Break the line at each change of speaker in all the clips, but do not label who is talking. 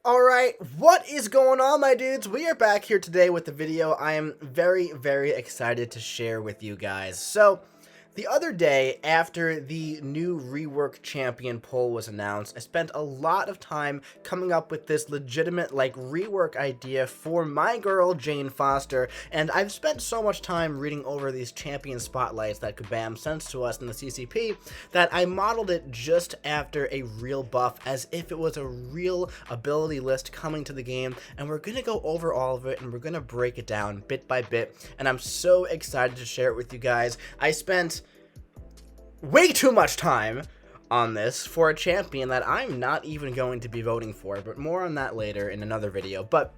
Alright, what is going on, my dudes? We are back here today with the video I am very, very excited to share with you guys. So, the other day, after the new Rework champion poll was announced, I spent a lot of time coming up with this legitimate, rework idea for my girl, Jane Foster, and I've spent so much time reading over these champion spotlights that Kabam sends to us in the CCP that I modeled it just after a real buff, as if it was a real ability list coming to the game, and we're gonna go over all of it, and we're gonna break it down bit by bit, and I'm so excited to share it with you guys. I spent way too much time on this for a champion that I'm not even going to be voting for, but more on that later in another video. But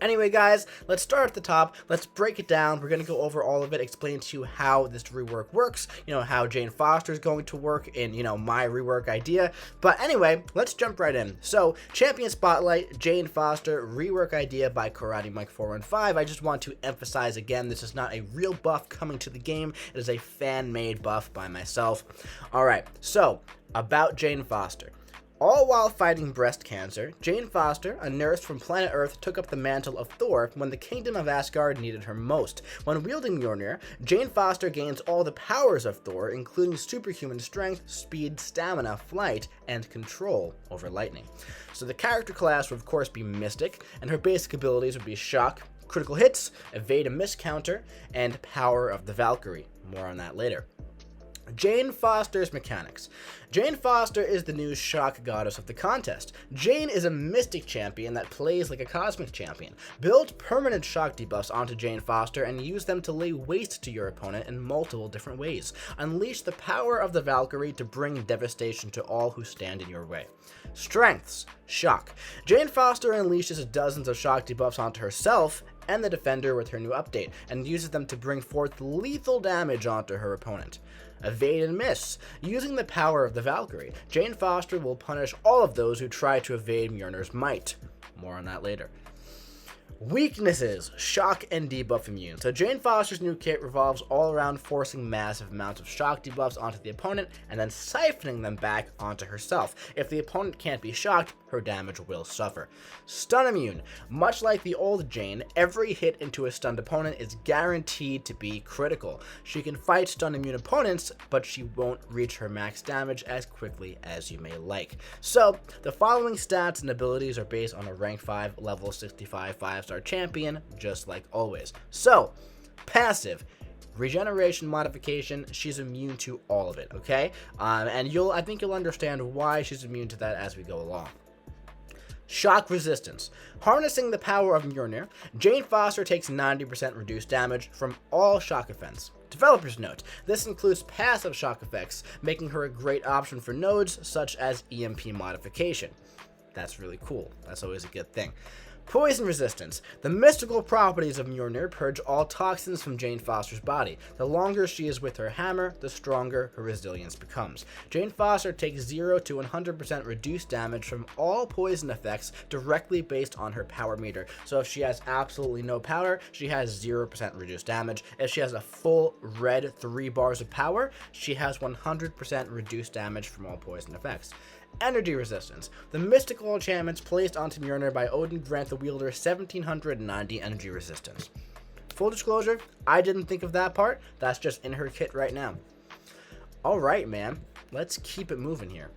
anyway, guys, let's start at the top. Let's break it down. We're going to go over all of it, explain to you how this rework works, how Jane Foster is going to work in, my rework idea. But anyway, let's jump right in. So, Champion Spotlight, Jane Foster, rework idea by Karate Mike 415. I just want to emphasize again, this is not a real buff coming to the game. It is a fan-made buff by myself. All right, so about Jane Foster. All while fighting breast cancer, Jane Foster, a nurse from planet Earth, took up the mantle of Thor when the Kingdom of Asgard needed her most. When wielding Mjolnir, Jane Foster gains all the powers of Thor, including superhuman strength, speed, stamina, flight, and control over lightning. So the character class would of course be Mystic, and her basic abilities would be Shock, Critical Hits, Evade and Miss Counter, and Power of the Valkyrie. More on that later. Jane Foster's mechanics. Jane Foster is the new shock goddess of the contest. Jane is a mystic champion that plays like a cosmic champion. Build permanent shock debuffs onto Jane Foster and use them to lay waste to your opponent in multiple different ways. Unleash the power of the Valkyrie to bring devastation to all who stand in your way. Strengths. Shock. Jane Foster unleashes dozens of shock debuffs onto herself and the defender with her new update, and uses them to bring forth lethal damage onto her opponent. Evade and Miss. Using the power of the Valkyrie, Jane Foster will punish all of those who try to evade Mjolnir's might. More on that later. Weaknesses. Shock and debuff immune. So Jane Foster's new kit revolves all around forcing massive amounts of shock debuffs onto the opponent and then siphoning them back onto herself. If the opponent can't be shocked, her damage will suffer. Stun immune. Much like the old Jane, every hit into a stunned opponent is guaranteed to be critical. She can fight stun immune opponents, but she won't reach her max damage as quickly as you may like. So, the following stats and abilities are based on a rank 5, level 65 5-star champion, just like always. So, passive. Regeneration modification, she's immune to all of it, okay? And I think you'll understand why she's immune to that as we go along. Shock resistance. Harnessing the power of Mjolnir, Jane Foster takes 90% reduced damage from all shock effects. Developer's note, this includes passive shock effects, making her a great option for nodes such as EMP modification. That's really cool. That's always a good thing. Poison resistance. The mystical properties of Mjolnir purge all toxins from Jane Foster's body. The longer she is with her hammer, the stronger her resilience becomes. Jane Foster takes 0 to 100% reduced damage from all poison effects directly based on her power meter. So if she has absolutely no power, she has 0% reduced damage. If she has a full red 3 bars of power, she has 100% reduced damage from all poison effects. Energy resistance. The mystical enchantments placed onto Mjolnir by Odin grant the wielder 1790 energy resistance. Full disclosure, I didn't think of that part. That's just in her kit right now. Alright, man. Let's keep it moving here.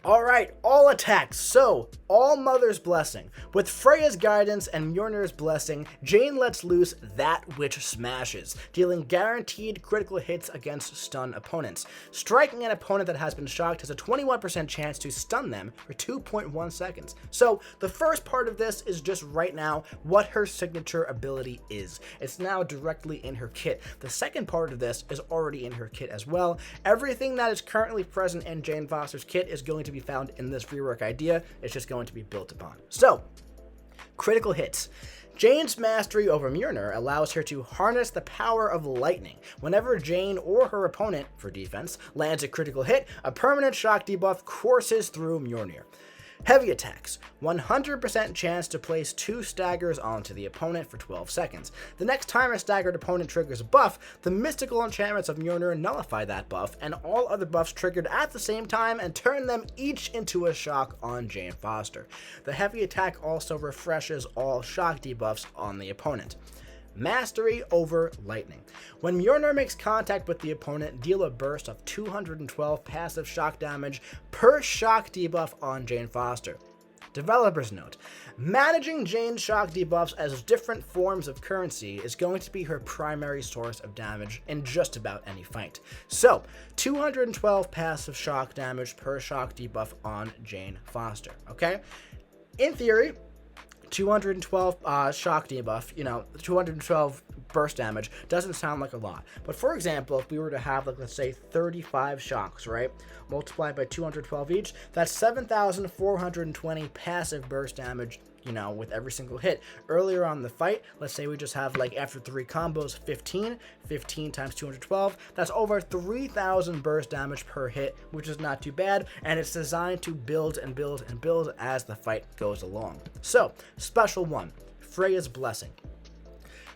Alright, all attacks. So, All Mother's Blessing. With Freya's guidance and Mjolnir's blessing, Jane lets loose that which smashes, dealing guaranteed critical hits against stun opponents. Striking an opponent that has been shocked has a 21% chance to stun them for 2.1 seconds. So, the first part of this is just right now what her signature ability is. It's now directly in her kit. The second part of this is already in her kit as well. Everything that is currently present in Jane Foster's kit is going to be found in this rework idea. It's just going to be built upon. So, critical hits. Jane's mastery over Mjolnir allows her to harness the power of lightning. Whenever Jane or her opponent, for defense, lands a critical hit, a permanent shock debuff courses through Mjolnir. Heavy attacks. 100% chance to place 2 staggers onto the opponent for 12 seconds. The next time a staggered opponent triggers a buff, the mystical enchantments of Mjolnir nullify that buff and all other buffs triggered at the same time and turn them each into a shock on Jane Foster. The heavy attack also refreshes all shock debuffs on the opponent. Mastery over lightning. When Mjolnir makes contact with the opponent, deal a burst of 212 passive shock damage per shock debuff on Jane Foster. Developer's note: managing Jane's shock debuffs as different forms of currency is going to be her primary source of damage in just about any fight. So, 212 passive shock damage per shock debuff on Jane Foster, okay? In theory, 212 shock debuff, 212 burst damage doesn't sound like a lot. But for example, if we were to have, like, let's say 35 shocks, right? Multiplied by 212 each, that's 7,420 passive burst damage, with every single hit. Earlier on in the fight, let's say we just have, like, after 3 combos, 15 times 212, that's over 3,000 burst damage per hit, which is not too bad, and it's designed to build and build and build as the fight goes along. So, Special 1, Freya's Blessing.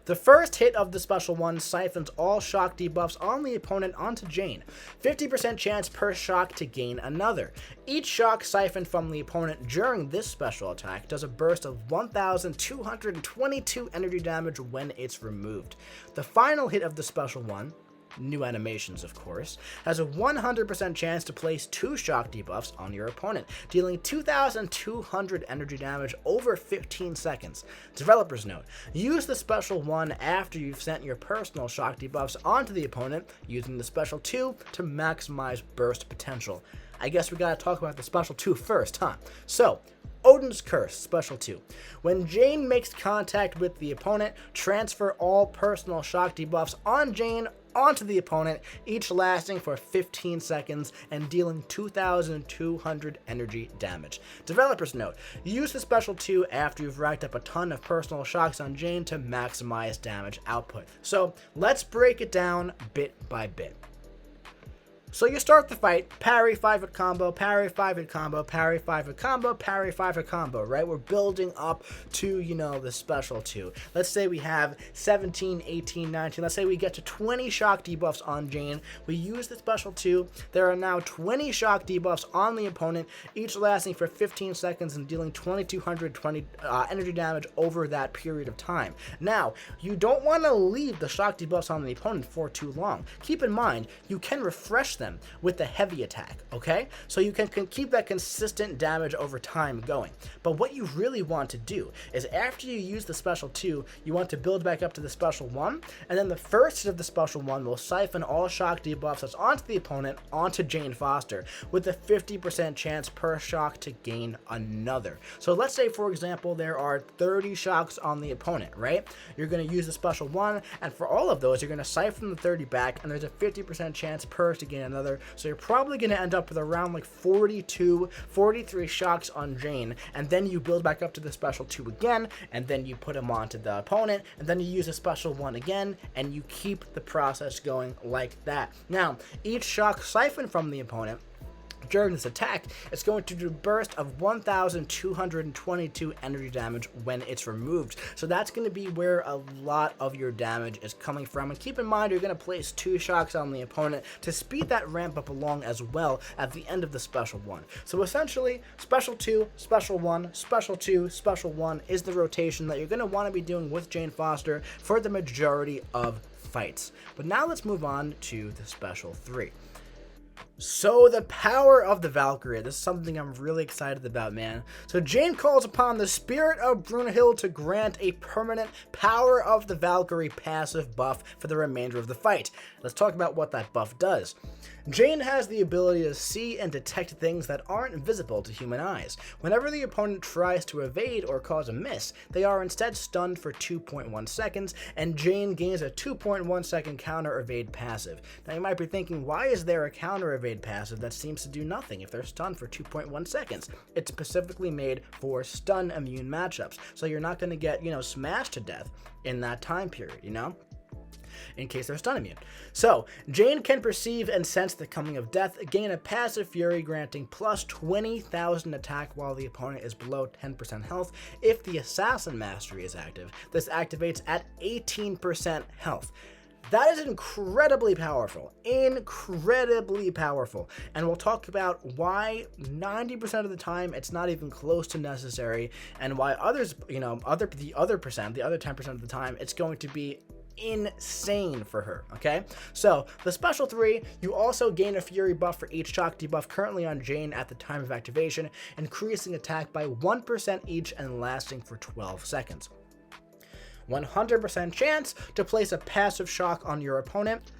The first hit of the Special 1 siphons all shock debuffs on the opponent onto Jane. 50% chance per shock to gain another. Each shock siphoned from the opponent during this special attack does a burst of 1,222 energy damage when it's removed. The final hit of the Special 1, new animations of course, has a 100% chance to place 2 shock debuffs on your opponent, dealing 2,200 energy damage over 15 seconds. Developer's note: use the Special 1 after you've sent your personal shock debuffs onto the opponent, using the Special 2 to maximize burst potential. I guess we gotta talk about the Special 2 first, huh? So, Odin's Curse, Special 2. When Jane makes contact with the opponent, transfer all personal shock debuffs on Jane onto the opponent, each lasting for 15 seconds and dealing 2,200 energy damage. Developer's note: use the Special 2 after you've racked up a ton of personal shocks on Jane to maximize damage output. So let's break it down bit by bit. So you start the fight, parry 5-hit combo, parry 5-hit combo, parry 5-hit combo, parry 5-hit combo, right? We're building up to, the Special 2. Let's say we have 17, 18, 19. Let's say we get to 20 shock debuffs on Jane. We use the Special 2. There are now 20 shock debuffs on the opponent, each lasting for 15 seconds and dealing 2,220 energy damage over that period of time. Now, you don't want to leave the shock debuffs on the opponent for too long. Keep in mind, you can refresh them with the heavy attack, okay? So you can keep that consistent damage over time going. But what you really want to do is after you use the Special 2, you want to build back up to the Special 1, and then the first hit of the Special 1 will siphon all shock debuffs that's onto the opponent onto Jane Foster with a 50% chance per shock to gain another. So let's say, for example, there are 30 shocks on the opponent, right? You're going to use the Special 1, and for all of those, you're going to siphon the 30 back, and there's a 50% chance per to gain another. So you're probably going to end up with around like 42, 43 shocks on Jane, and then you build back up to the Special 2 again, and then you put them onto the opponent, and then you use a Special 1 again, and you keep the process going like that. Now, each shock siphoned from the opponent during this attack, it's going to do a burst of 1,222 energy damage when it's removed. So that's going to be where a lot of your damage is coming from. And keep in mind, you're going to place 2 shocks on the opponent to speed that ramp up along as well at the end of the Special 1. So essentially, Special 2, Special 1, Special 2, Special 1 is the rotation that you're going to want to be doing with Jane Foster for the majority of fights. But now let's move on to the Special 3. So the power of the Valkyrie. This is something I'm really excited about, man. So Jane calls upon the spirit of Brunhild to grant a permanent power of the Valkyrie passive buff for the remainder of the fight. Let's talk about what that buff does. Jane has the ability to see and detect things that aren't visible to human eyes. Whenever the opponent tries to evade or cause a miss, they are instead stunned for 2.1 seconds, and Jane gains a 2.1 second counter evade passive. Now you might be thinking, why is there a counter evade passive that seems to do nothing if they're stunned for 2.1 seconds? It's specifically made for stun immune matchups, so you're not going to get, smashed to death in that time period, in case they're stun immune. So, Jane can perceive and sense the coming of death, gain a passive fury granting plus 20,000 attack while the opponent is below 10% health. If the Assassin Mastery is active, this activates at 18% health. That is incredibly powerful, and we'll talk about why 90% of the time it's not even close to necessary, and why others, the other 10% of the time, it's going to be insane for her. Okay, so the special 3, you also gain a fury buff for each shock debuff currently on Jane at the time of activation, increasing attack by 1% each and lasting for 12 seconds. 100% chance to place a passive shock on your opponent,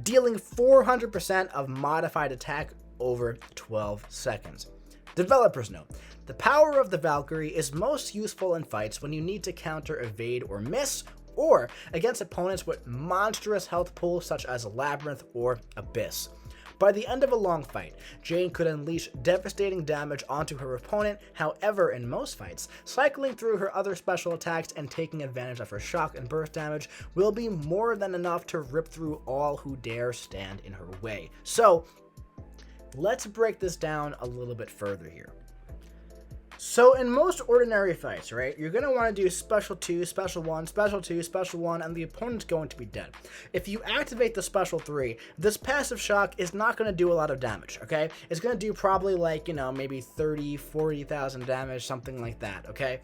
dealing 400% of modified attack over 12 seconds. Developer's note: the power of the Valkyrie is most useful in fights when you need to counter, evade, or miss, or against opponents with monstrous health pools such as Labyrinth or Abyss. By the end of a long fight, Jane could unleash devastating damage onto her opponent. However, in most fights, cycling through her other special attacks and taking advantage of her shock and burst damage will be more than enough to rip through all who dare stand in her way. So, let's break this down a little bit further here. So in most ordinary fights, right, you're going to want to do special 2, special 1, special 2, special 1, and the opponent's going to be dead. If you activate the special 3, this passive shock is not going to do a lot of damage, okay? It's going to do probably like, maybe 30, 40,000 damage, something like that, okay?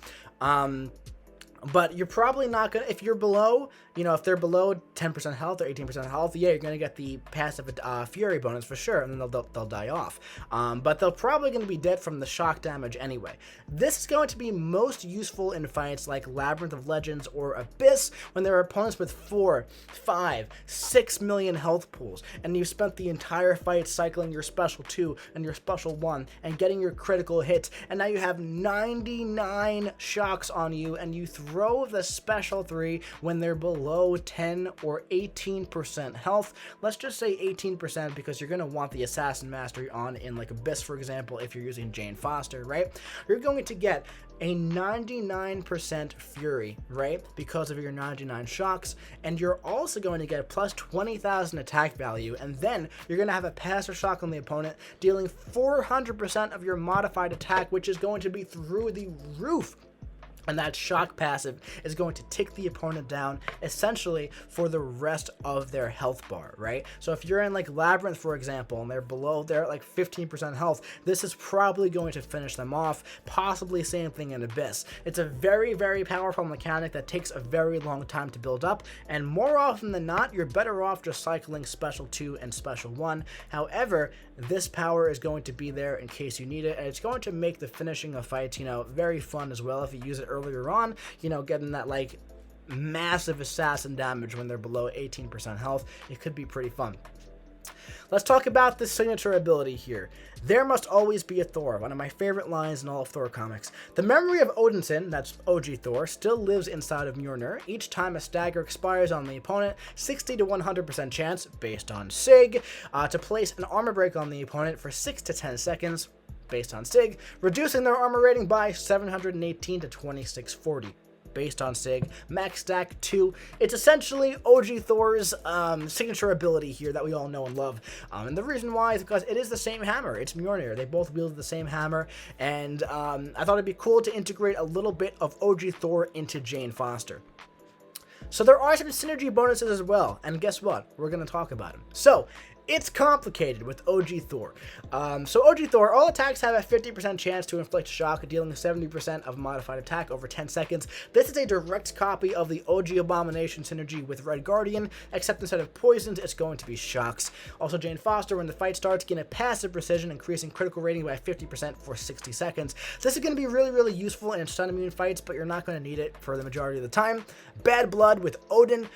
But you're probably not going to, if you're below, if they're below 10% health or 18% health, yeah, you're going to get the passive fury bonus for sure, and then they'll die off. But they're probably going to be dead from the shock damage anyway. This is going to be most useful in fights like Labyrinth of Legends or Abyss, when there are opponents with 4, 5, 6 million health pools, and you've spent the entire fight cycling your special 2 and your special 1 and getting your critical hits, and now you have 99 shocks on you, and you throw the special 3 when they're below 10 or 18% health. Let's just say 18% because you're going to want the Assassin Mastery on in like Abyss, for example, if you're using JANE FOSTER, right? You're going to get a 99% fury, right, because of your 99 shocks, and you're also going to get plus 20,000 attack value, and then you're going to have a passive shock on the opponent, dealing 400% of your modified attack, which is going to be through the roof. And that shock passive is going to tick the opponent down essentially for the rest of their health bar, right? So if you're in like Labyrinth, for example, and they're at like 15% health, this is probably going to finish them off, possibly same thing in Abyss. It's a very, very powerful mechanic that takes a very long time to build up, and more often than not, you're better off just cycling special 2 and special 1. However, this power is going to be there in case you need it, and it's going to make the finishing of fights, very fun as well if you use it earlier on, getting that like massive assassin damage when they're below 18% health. It could be pretty fun. Let's talk about the signature ability here. There must always be a Thor, one of my favorite lines in all of Thor comics. The memory of Odinson, that's OG Thor, still lives inside of Mjolnir. Each time a stagger expires on the opponent, 60 to 100% chance, based on SIG, to place an armor break on the opponent for 6 to 10 seconds, based on SIG, reducing their armor rating by 718 to 2640. Based on SIG, max stack 2. It's essentially OG Thor's signature ability here that we all know and love. And the reason why is because it is the same hammer. It's Mjolnir. They both wield the same hammer. And I thought it'd be cool to integrate a little bit of OG Thor into JANE FOSTER. So there are some synergy bonuses as well. And guess what? We're going to talk about them. So it's complicated with OG Thor. So OG Thor, all attacks have a 50% chance to inflict shock, dealing 70% of modified attack over 10 seconds. This is a direct copy of the OG Abomination synergy with Red Guardian, except instead of poisons, it's going to be shocks. Also, JANE FOSTER, when the fight starts, gain a passive precision, increasing critical rating by 50% for 60 seconds. This is going to be really, really useful in stun immune fights, but you're not going to need it for the majority of the time. Bad Blood with Odin.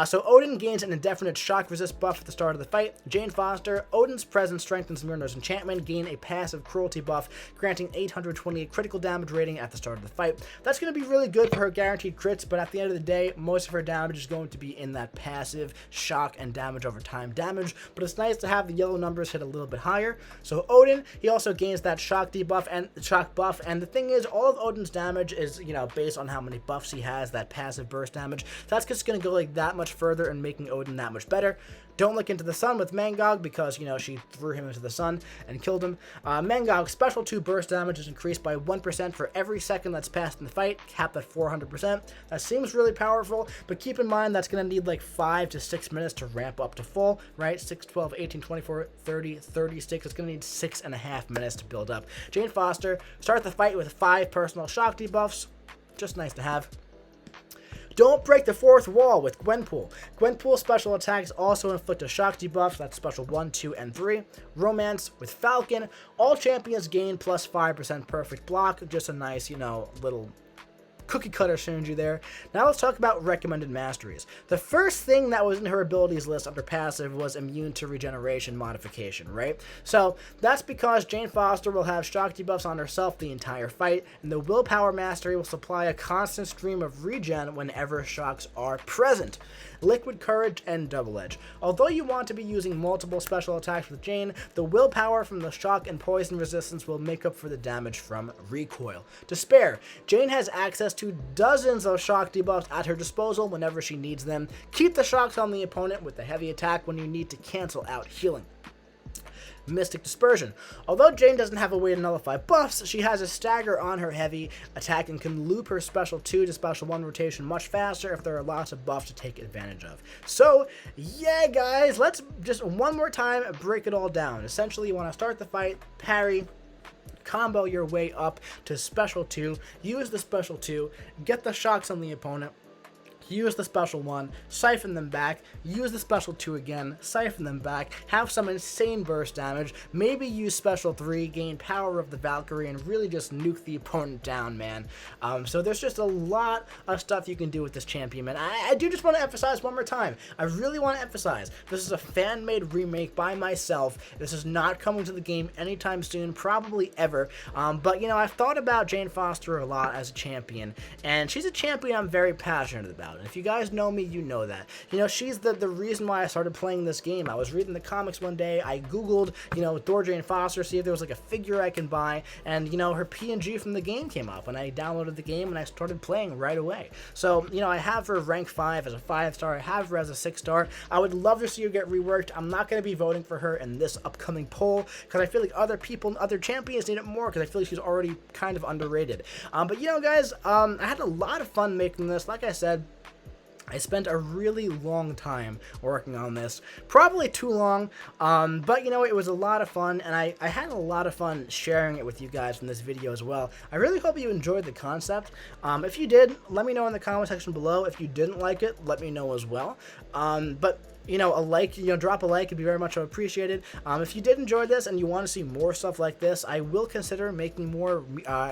So Odin gains an indefinite shock resist buff at the start of the fight. Jane Foster, Odin's presence strengthens Myrna's enchantment, gain a passive cruelty buff, granting 828 critical damage rating at the start of the fight. That's going to be really good for her guaranteed crits, but at the end of the day, most of her damage is going to be in that passive shock and damage over time damage, but it's nice to have the yellow numbers hit a little bit higher. So Odin, he also gains that shock debuff and shock buff, and the thing is, all of Odin's damage is, you know, based on how many buffs he has, that passive burst damage. So that's just going to go like that much further and making Odin that much better. Don't look into the sun with Mcoc because, you know, she threw him into the sun and killed him. Mcoc's special 2 burst damage is increased by 1% for every second that's passed in the fight, capped at 400%. That seems really powerful, but keep in mind that's going to need like 5 to 6 minutes to ramp up to full, right? 6, 12, 18, 24, 30, 36. It's going to need 6.5 minutes to build up. Jane Foster, start the fight with 5 personal shock debuffs. Just nice to have. Don't break the 4th wall with Gwenpool. Gwenpool's special attacks also inflict a shock debuff, that's special 1, 2, and 3. Romance with Falcon. All champions gain plus 5% perfect block. Just a nice, you know, little cookie cutter synergy there. Now let's talk about recommended masteries. The first thing that was in her abilities list under passive was immune to regeneration modification, right? So that's because Jane Foster will have shock debuffs on herself the entire fight, and the willpower mastery will supply a constant stream of regen whenever shocks are present. Liquid Courage and Double Edge. Although you want to be using multiple special attacks with Jane, the willpower from the shock and poison resistance will make up for the damage from recoil. Despair. Jane has access to dozens of shock debuffs at her disposal whenever she needs them. Keep the shocks on the opponent with the heavy attack when you need to cancel out healing. Mystic Dispersion. Although Jane doesn't have a way to nullify buffs, she has a stagger on her heavy attack and can loop her special 2 to special 1 rotation much faster if there are lots of buffs to take advantage of. So, yeah guys, let's just one more time break it all down. Essentially, you want to start the fight, parry, combo your way up to special 2, use the special 2, get the shocks on the opponent, use the special 1, siphon them back, use the special 2 again, siphon them back, have some insane burst damage, maybe use special 3, gain power of the Valkyrie, and really just nuke the opponent down, man. So there's just a lot of stuff you can do with this champion, man. I do just want to emphasize one more time. I really want to emphasize, this is a fan-made remake by myself. This is not coming to the game anytime soon, probably ever. But, you know, I've thought about Jane Foster a lot as a champion, and she's a champion I'm very passionate about. And if you guys know me, you know that. You know, she's the reason why I started playing this game. I was reading the comics one day, I googled, you know, Thor Jane Foster, see if there was like a figure I can buy, and, you know, her PNG from the game came up, and I downloaded the game, and I started playing right away. So, you know, I have her rank 5 as a 5-star, I have her as a 6-star. I would love to see her get reworked. I'm not going to be voting for her in this upcoming poll, because I feel like other people, other champions need it more, because I feel like she's already kind of underrated. But, you know, guys, I had a lot of fun making this. Like I said, I spent a really long time working on this, probably too long, but, you know, it was a lot of fun, and I had a lot of fun sharing it with you guys from this video as well. I really hope you enjoyed the concept. If you did, let me know in the comment section below. If you didn't like it, let me know as well. But you know, a like, you know, drop a like, it'd be very much appreciated. If you did enjoy this and you want to see more stuff like this, I will consider making more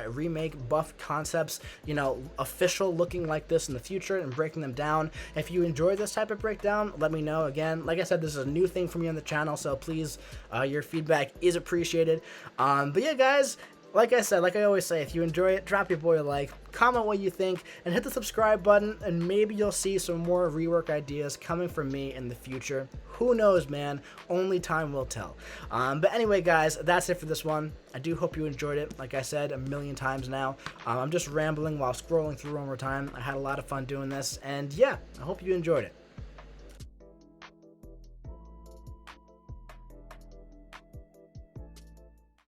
remake buff concepts, you know, official looking like this in the future and breaking them down. If you enjoy this type of breakdown, let me know. Again, like I said, this is a new thing for me on the channel, so please, your feedback is appreciated. But yeah, guys, like I said, like I always say, if you enjoy it, drop your boy a like, comment what you think, and hit the subscribe button, and maybe you'll see some more rework ideas coming from me in the future. Who knows, man? Only time will tell. But anyway, guys, that's it for this one. I do hope you enjoyed it. Like I said a million times now, I'm just rambling while scrolling through one more time. I had a lot of fun doing this, and yeah, I hope you enjoyed it.